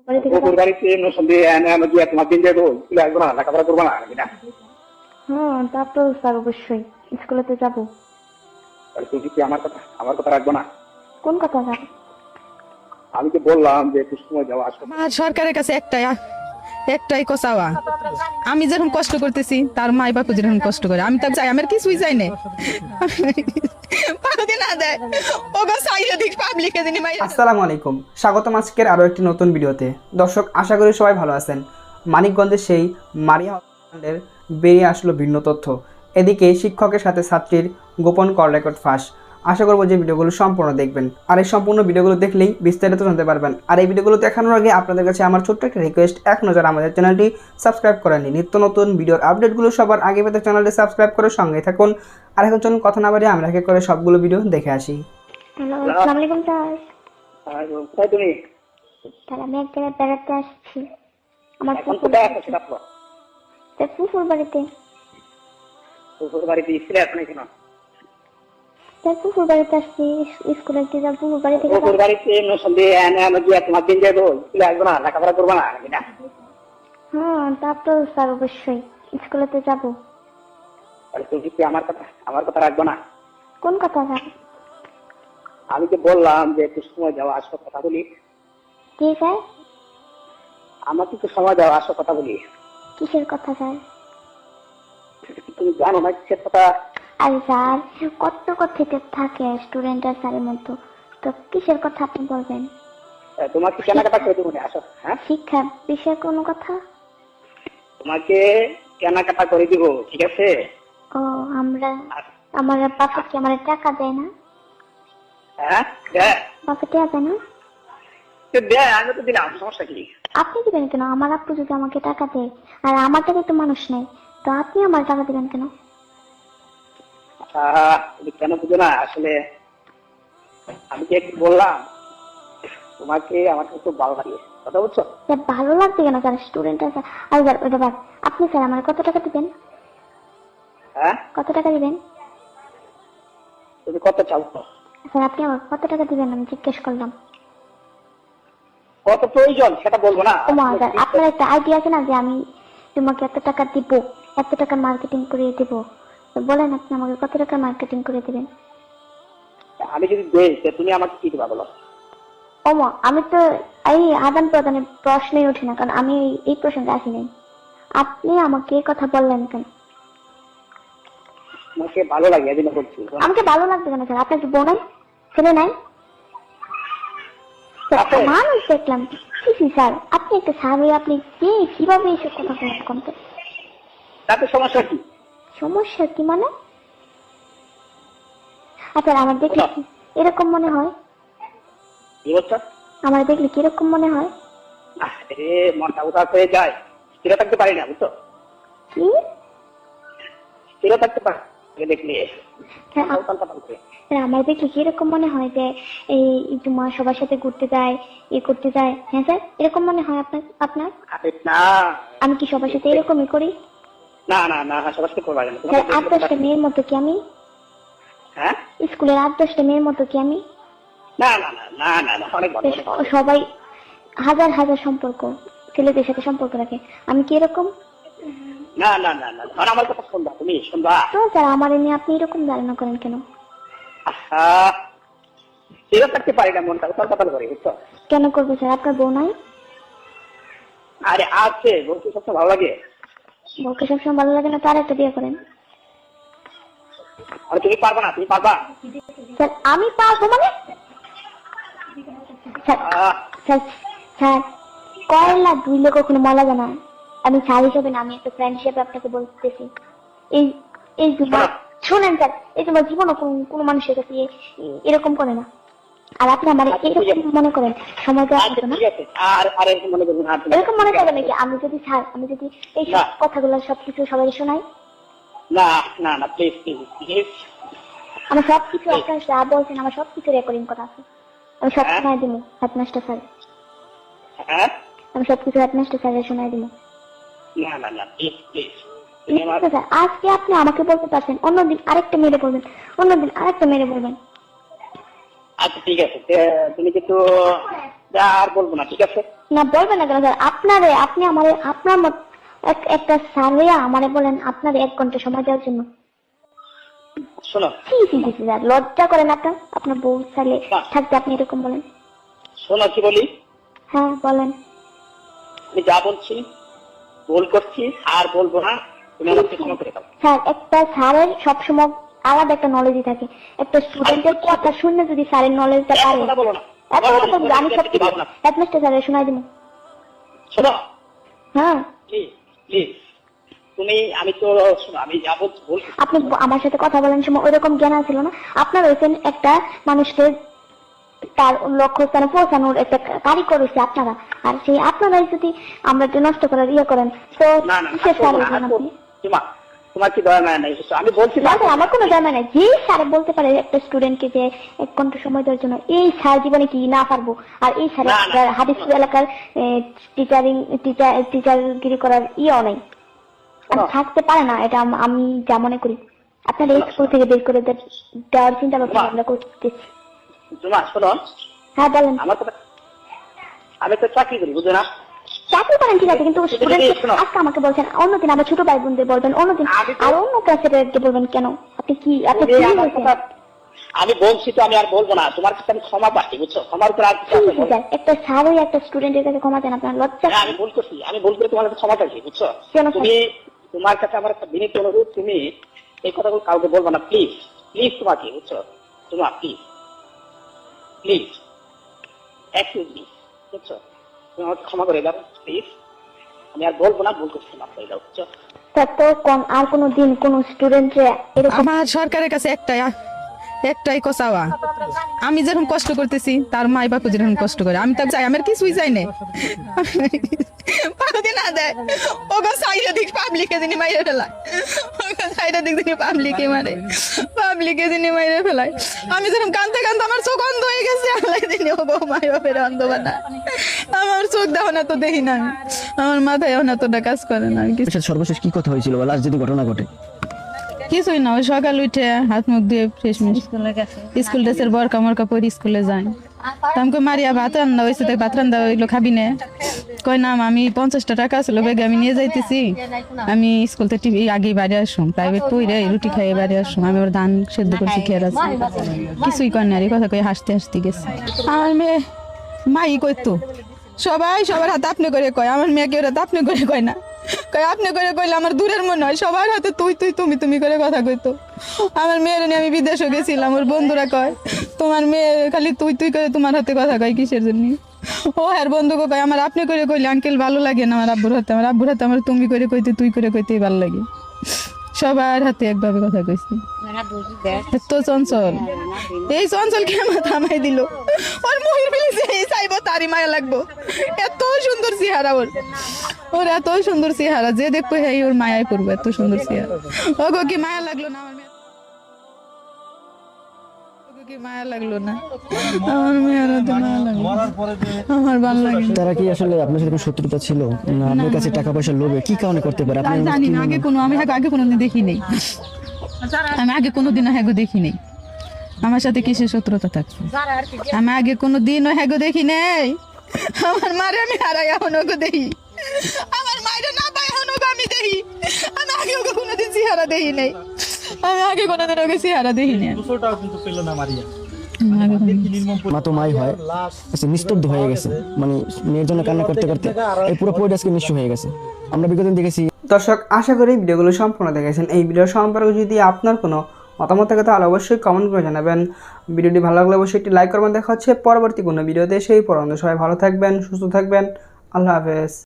তোর বাড়িতে সন্ধ্যে গিয়ে তোমার দিন যাবো স্কুলে আসবো না, লেখাপড়া করবো না নাকি না? হ্যাঁ তা তো স্যার অবশ্যই স্কুলে তো যাবো। তুই কি আমার কথা রাখবো না? কোন কথা স্যার? আমি তো বললাম যে একটু সময় যাওয়া আসবো। আমার সরকারের কাছে একটাই চাওয়া, আমি যেরকম কষ্ট করতেছি তার মাই বাপু যেরকম কষ্ট করে, আমি তার চাই, আমার কিছুই চাই না। আসসালামু আলাইকুম, স্বাগতম আজকের আরও একটি নতুন ভিডিওতে। দর্শক, আশা করি সবাই ভালো আছেন। মানিকগঞ্জের সেই মারিয়া হত্যাকাণ্ডের বেরিয়ে আসলো ভিন্ন তথ্য। এদিকে শিক্ষকের সাথে ছাত্রীর গোপন কল রেকর্ড ফাঁস। আশা করবো যে ভিডিওগুলো সম্পূর্ণ দেখবেন, আর এই সম্পূর্ণ ভিডিওগুলো দেখলেই বিস্তারিত জানতে পারবেন। আর এই ভিডিওগুলো দেখানোর আগে আপনাদের কাছে আমার ছোট্ট একটা রিকোয়েস্ট, এক নজর আমাদের চ্যানেলটি সাবস্ক্রাইব করে নিন। নিত্য নতুন ভিডিওর আপডেটগুলো সবার আগে পেতে চ্যানেলটি সাবস্ক্রাইব করে সঙ্গে থাকুন। আর এখন চলুন কথা না বাড়িয়ে আমরা এক এক করে সবগুলো ভিডিও দেখে আসি। হ্যালো, আসসালামু আলাইকুম স্যার। কোথায় তুমি? স্যার আমি এক জায়গায় বেড়াতে আসছি। আমার এখন কোথায় আছো সেটা বলো। স্যার ফুফুর বাড়িতে। তোর বাড়িতে স্কুলে আসো না কেন? স্যার ফুফুর বাড়িতে আসছি, স্কুলে গিয়ে যাব। ফুফুর বাড়ি থেকে তোর বাড়িতে সন্ধ্যে গিয়ে তোমার দিন যাবো স্কুলে আসবো না, লেখাপড়া করবো না নাকি না? হ্যাঁ তা তো স্যার অবশ্যই স্কুলে তো যাবো। তুই কি আমার কথা রাখবো না? কোন কথা স্যার? আমি তো বললাম যে একটু সময় যাওয়া আসো কথা বলি। কি স্যার? আমাকে একটু সময় দেওয়া আসো কথা বলি। কিসের কথা স্যার? তুমি জানো না কিসের কথা? আরে স্যার কত কথা থাকে স্টুডেন্ট আর স্যারের মতো, তো কিসের কথা আপনি বলবেন? তোমাকে কেনাকাটা করে দেবো না, আসো। হ্যাঁ, শিক্ষা বিষয়ে কোনো কথা? তোমাকে কেনাকাটা করে দিব, ঠিক আছে? ও আমার বাবা কি আমার টাকা দেয় না? হ্যাঁ দেয়। বাবা টাকা দেয় না? দেয়, আমি তো দিলাম, সমস্যা কি? আপনি দিবেন কেন? আমার আপু যদি আমাকে টাকা দেয়, আর আমার টাকা তো মানুষ নেই, তো আপনি আমার টাকা দিবেন কেন? তুমি কেন বুঝো না? আসলে আমি যে একটু বললাম তোমাকে, আমাকে খুব ভালো লাগে, কথা বুঝছো? স্যার ভালো লাগবে কেন স্যার? স্টুডেন্ট আছে। আর স্যার ওটা বাদ, আপনি স্যার আমার কত টাকা দিবেন? হ্যাঁ, কত টাকা দিবেন? তুমি কত চাও? স্যার আপনি আমার কত টাকা দিবেন আমি জিজ্ঞেস করলাম। কত প্রয়োজন সেটা বলবো না? ও মা, স্যার আপনার একটা আইডিয়া আছে না যে আমি তোমাকে এত টাকা দিব, এত টাকা মার্কেটিং করে দিব, তো বলেন আপনি আমাকে কত টাকা মার্কেটিং করে দিবেন? আমি যদি দেই তুমি আমাকে কি দিবা বলো? ও মা, আমি তো এই আদান প্রদানের প্রশ্নই উঠি না, কারণ আমি এই প্রসঙ্গে আসি নাই। আপনি আমাকে এই কথা বললেন কেন? আমাকে ভালো লাগে এই জন্য বলছি। আমাকে ভালো লাগবে কেন স্যার? আপনার কি বোন নাই, ছেলে নাই? মানুষ দেখলাম স্যার, আপনি একটা স্যার হয়ে আপনি কিভাবে এইসব কথা বলেন কোন? তাতে সমস্যা কি? সমস্যা কি মানে? আচ্ছা আমার দেখলে এরকম মনে হয়? কি বলছো? আমার দেখলে কিরকম মনে হয়? মনটা উদাস হয়ে যায়, স্থির থাকতে পারি না, বুঝছো? কি স্থির থাকতে পারি দেখলে আমার দেখলে কিরকম মনে হয় যে এই জুমা সবার সাথে ঘুরতে যায়, করতে যায়? হ্যাঁ স্যার, এরকম মনে হয় আপনার? না, আমি কি সবার সাথে এরকমই করি? না না না, সবার সাথে করবা না। স্যার 8-10টা মেয়ের মতো কি আমি? হ্যাঁ, স্কুলের 8-10টা মেয়ের মতো কি আমি? না না না না না না, অনেক ভালো। সবাই হাজার হাজার সম্পর্ক, ছেলেদের সাথে সম্পর্ক রাখে, আমি কি এরকম? না না না না, আমার কথা শুনবা, তুমি শুনবা তো স্যার আমার নিয়ে আপনি এরকম ধারণা করেন কেন? স্থির থাকতে পারি না, মনটা উতাল পাতাল করে, বুঝছো? কেন করবো স্যার? আপনার বউ নাই? আরে আছে, বলতে সবসময় ভালো লাগে। বউকে সবসময় ভালো লাগে না, তার একটা বিয়ে করেন। আরে তুমি পারবা না? তুমি পারবা? স্যার আমি পারবো মানে? স্যার কয়লা ধুইলে কখনো মলা জানা? আমি স্যার হিসেবে না, আমি একটা ফ্রেন্ড হিসেবে আপনাকে বলতেছি। এই শোনেন স্যার, এই তোমার জীবনও কোনো মানুষের কাছে এরকম করে না, আর আপনি আমার এরকম মনে করেন সময় দেওয়া হতো না? এরকম মনে করবেন নাকি? আমি যদি এই সব কথাগুলো সবকিছু সবাই শোনাই? না না না, প্লিজ প্লিজ প্লিজ। আমার সবকিছু আপনার যা বলছেন আমার সবকিছু রেকর্ডিং করা আছে, আমি সব শোনাই দিব হেডমাস্টার স্যার। হ্যাঁ, আমি সবকিছু হেডমাস্টার স্যারের শোনাই দিব। না না না, প্লিজ প্লিজ। আজকে আপনি আমাকে বলতে পারছেন, অন্যদিন আরেকটা মেরে বলবেন, অন্যদিন আরেকটা মেরে বলবেন। আচ্ছা ঠিক আছে, তুমি কিন্তু আর বলবো না, ঠিক আছে? না বলবেন না কেন স্যার? আপনি আমারে আপনার মত একটা স্যারে আমারে বলেন আপনার 1 ঘন্টা সময় দেওয়ার জন্য। শোনো স্যার লজ্জা করেন আপনার বউ ছেলে থাকতে আপনি এরকম বলেন? শোনো কি বলি, হ্যাঁ বলেন। আমি যা বলছি ভুল করছি আর বলবো না, তুমি আমাকে ক্ষমা করে দাও। স্যার একটা স্যারের সবসময় আলাদা একটা নলেজই থাকে। একটা স্টুডেন্টের কথা শুনে যদি স্যারের নলেজটা পারে, কথা বলো না, এত কথা বলবো, আমি সব কিছু হেডমাস্টার স্যারের শোনাই দিব। শোনো হ্যাঁ প্লিজ প্লিজ, আমি তো শোনো, আমি যা বলছি ভুল। আপনি আমার সাথে কথা বলার সময় ওইরকম জ্ঞান ছিল না। আপনার হয়েছেন একটা মানুষকে তার লক্ষ্যস্থানে পৌঁছানোর একটা কারিগর হয়েছে আপনারা, আর সেই আপনারাই যদি আমরা নষ্ট করার করেন তো না না কিসের স্যার হয়েছেন আপনি? তোমার কি দয়া মায়া নাই? আমি বলছি না স্যার, আমার কোনো জানা নাই। যে স্যার বলতে পারে একটা স্টুডেন্টকে যে 1 ঘন্টা সময় দেওয়ার জন্য, এই স্যার জীবনে কি না পারবো? আর এই স্যার হাদিসপুর এলাকার টিচারগিরি করার নাই, থাকতে পারে না। এটা আমি যা মনে করি আপনার এই স্কুল থেকে বের করে দেওয়ার চিন্তা ভাবনা আমরা করতেছি। শোনো, হ্যাঁ বলেন। আমার কথা, আমি তো চাকরি করি, বুঝো না? চাকরি করেন ঠিক আছে, কিন্তু আজকে আমাকে বলছেন, অন্যদিন আমার ছোট ভাই বোনদের বলবেন, অন্যদিন আর অন্য ক্লাসের বলবেন কেন? আপনি কি আমি বলছি তো, আমি আর বলবো না। তোমার কাছে আমি ক্ষমা পাচ্ছি, বুঝছো? ক্ষমার উপর আর একটা স্যারই একটা স্টুডেন্টের কাছে ক্ষমা চান, আপনার লজ্জা? আমি ভুল করছি, আমি ভুল করে তোমার কাছে ক্ষমা চাইছি, বুঝছো? তোমার কাছে আমার একটা বিনীত অনুরোধ, তুমি এই কথাগুলো কাউকে বলবো না, প্লিজ প্লিজ, তোমাকে, বুঝছো? তোমার প্লিজ প্লিজ এক্সকিউজ মি, বুঝছো? তুমি আমাকে ক্ষমা করে দাও প্লিজ। আমি আর বলবো না, ভুল করছি, মাফ করে দাও, বুঝছো? আর কোনো দিন কোন স্টুডেন্টে এরকম? আমার সরকারের কাছে একটাই চাওয়া, আমি যেরকম কষ্ট করতেছি তার মাই বাপু যেরকম কষ্ট করে, আমি তো চাই, আমার কিছুই চাই না। না দেয় ওগো সাইডে দিক পাবলিকে দিনই মাইরে ফেলায়, ওগো সাইডে দিক দিনই পাবলিকে দিনই মাইরে ফেলায়। আমি যেরকম কান্দতে কান্দতে আমার চোখ অন্ধ হয়ে গেছে, আল্লাহ দিনই ওগো মাই বাপের অন্ধ বানা। আমার চোখ দেখো না তো, দেখি না, আমার মাথায় না তোটা কাজ করে না। সর্বশেষ কি কথা হয়েছিল বা লাস্ট যদি ঘটনা ঘটে? কিছুই না, ওই সকাল উঠে হাত মুখ দিয়ে ফ্রেশ স্কুল ড্রেসের বরকা মরকা পরে স্কুলে যাই। আমাকে মারিয়া ভাত রান্না হয়েছে, তাই ভাত রান্না হইলো, খাবি না? কয় না আমি 50টা টাকা ছিল বেগে আমি নিয়ে যাইতেছি, আমি স্কুল থেকে টিভি আগেই বাড়ি আসুম, প্রাইভেট পইরে রুটি খাইয়ে বাড়ি আসুম, আমি ওর ধান সেদ্ধ করছি খেয়ে আছে, কিছুই কয় না। এই কথা কয়ে হাসতে হাসতে গেছে। আমার মেয়ে মাই কইতো সবাই সবার হাতে আপনি করে কয়, আমার মেয়েকে ওরা তো আপনি করে কয় না, কয় আপনি করে কইলে আমার দূরের মনে হয়, সবার হাতে তুই তুই তুমি করে কথা কইতো। আমার মেয়ের নিয়ে আমি বিদেশে গেছিলাম, ওর বন্ধুরা কয় তোমার মেয়ে খালি তুই তুই করে তোমার হাতে কথা কয় কিসের জন্য? ও আর বন্ধুকে কয় আমার আপনি করে কইলে আঙ্কেল ভালো লাগে না, আমার আব্বুর হাতে আমার তুমি করে কইতে তুই করে কইতেই ভালো লাগে। সবার হাতে একভাবে কথা কইছি। এত চঞ্চল, এই চঞ্চল কে মাথা মাই দিল? ওর মুহির ফেলেছে, এই চাইবো তারই মায়া লাগবো। এত সুন্দর চেহারা ওর এত সুন্দর চেহারা, যে দেখবো হ্যাঁ ওর মায়ায় পড়বো, এত সুন্দর চেহারা। ওগো কি মায়া লাগলো না আমার মেয়ে? মায়া লাগলো না আমার মেয়ের হাতে? মায়া লাগলো, আমার ভালো লাগে। তারা কি আসলে আপনার সাথে শত্রুতা ছিল না আপনার কাছে টাকা পয়সা লোভে? কি কারণে করতে পারে আপনি জানি না। আগে কোনোদিন দেখি নেই, আমি আগে কোনোদিন হ্যাগো দেখি নেই আমার সাথে কিসের শত্রুতা থাকছে। আমি আগে কোনোদিনও হ্যাগো দেখি নেই। আমার মারে আমি হারাই এখন ওকে দেখি, আমার মায়ের না পাই এখন ওকে আমি দেখি। আমি আগে ওকে কোনোদিন চেহারা দেখি নেই, আমি আগে কোনোদিন ওকে চেহারা দেখি নেই। মা তো মাই হয়, নিস্তব্ধ হয়ে গেছে, মানে মেয়ের জন্য কান্না করতে করতে এই পুরো পরিবেশ আজকে নিঃস্ব হয়ে গেছে। আমরা বিগত দিন দেখেছি। দর্শক, আশা করি ভিডিওগুলো সম্পূর্ণ দেখেছেন। এই ভিডিও সম্পর্কে যদি আপনার কোনো মতামত থাকে তাহলে অবশ্যই কমেন্ট করে জানাবেন। ভিডিওটি ভালো লাগলে অবশ্যই একটি লাইক করবেন। দেখা হচ্ছে পরবর্তী কোনো ভিডিওতে। সেই পর্যন্ত সবাই ভালো থাকবেন, সুস্থ থাকবেন। আল্লাহ হাফেজ।